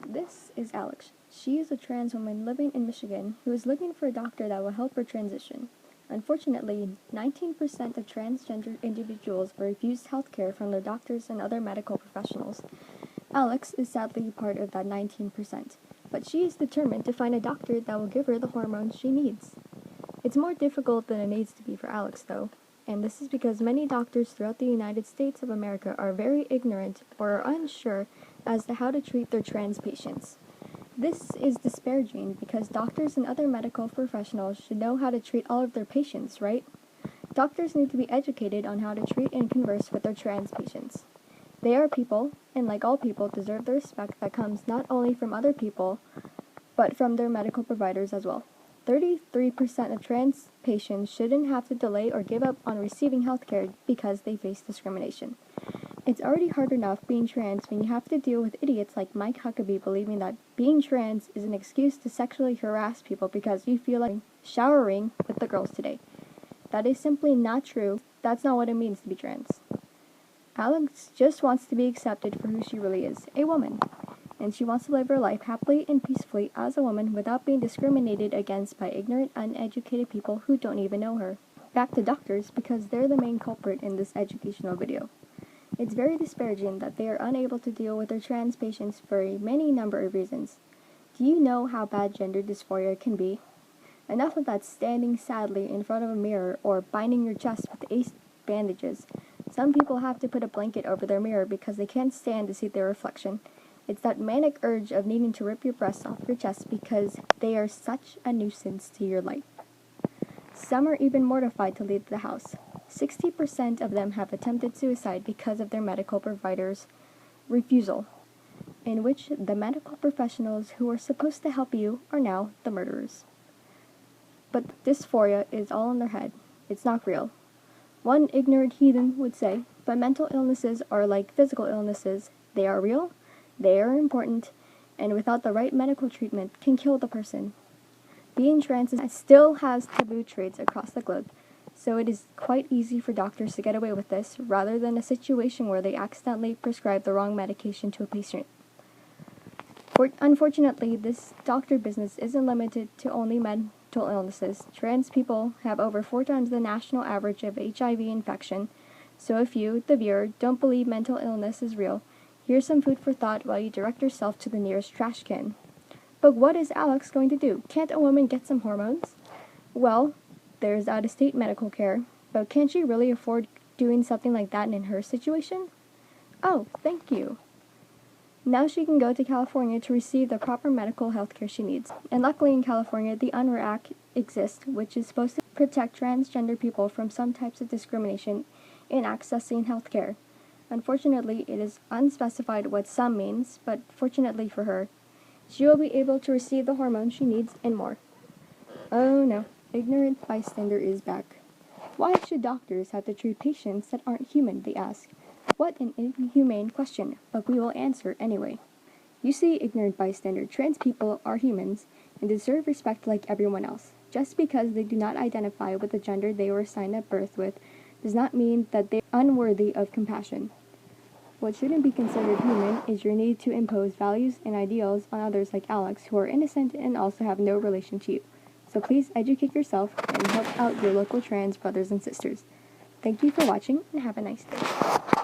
This is Alex. She is a trans woman living in Michigan who is looking for a doctor that will help her transition. Unfortunately, 19% of transgender individuals are refused health care from their doctors and other medical professionals. Alex is sadly part of that 19%, but she is determined to find a doctor that will give her the hormones she needs. It's more difficult than it needs to be for Alex, though, and this is because many doctors throughout the United States of America are very ignorant or are unsure as to how to treat their trans patients. This is disparaging because doctors and other medical professionals should know how to treat all of their patients, right? Doctors need to be educated on how to treat and converse with their trans patients. They are people, and like all people, deserve the respect that comes not only from other people, but from their medical providers as well. 33% of trans patients shouldn't have to delay or give up on receiving health care because they face discrimination. It's already hard enough being trans when you have to deal with idiots like Mike Huckabee believing that being trans is an excuse to sexually harass people because you feel like showering with the girls today. That is simply not true. That's not what it means to be trans. Alex just wants to be accepted for who she really is, a woman. And she wants to live her life happily and peacefully as a woman without being discriminated against by ignorant, uneducated people who don't even know her. Back to doctors, because they're the main culprit in this educational video. It's very disparaging that they are unable to deal with their trans patients for a many number of reasons. Do you know how bad gender dysphoria can be? Enough of that standing sadly in front of a mirror or binding your chest with ace bandages. Some people have to put a blanket over their mirror because they can't stand to see their reflection. It's that manic urge of needing to rip your breasts off your chest because they are such a nuisance to your life. Some are even mortified to leave the house. 60% of them have attempted suicide because of their medical provider's refusal, in which the medical professionals who are supposed to help you are now the murderers. But dysphoria is all in their head. It's not real. One ignorant heathen would say, but mental illnesses are like physical illnesses. They are real, they are important, and without the right medical treatment can kill the person. Being trans still has taboo traits across the globe, so it is quite easy for doctors to get away with this rather than a situation where they accidentally prescribe the wrong medication to a patient. Unfortunately, this doctor business isn't limited to only mental illnesses. Trans people have over 4 times the national average of HIV infection, so if you, the viewer, don't believe mental illness is real, here's some food for thought while you direct yourself to the nearest trash can. But what is Alex going to do? Can't a woman get some hormones? Well, there's out-of-state medical care, but can she really afford doing something like that in her situation? Oh, thank you. Now she can go to California to receive the proper medical health care she needs. And luckily in California, the UNRRA Act exists, which is supposed to protect transgender people from some types of discrimination in accessing health care. Unfortunately, it is unspecified what some means, but fortunately for her, she will be able to receive the hormones she needs and more. Oh no, ignorant bystander is back. Why should doctors have to treat patients that aren't human, they ask. What an inhumane question, but we will answer anyway. You see, ignorant bystander, trans people are humans and deserve respect like everyone else. Just because they do not identify with the gender they were assigned at birth with does not mean that they are unworthy of compassion. What shouldn't be considered human is your need to impose values and ideals on others like Alex who are innocent and also have no relation to you. So please educate yourself and help out your local trans brothers and sisters. Thank you for watching and have a nice day.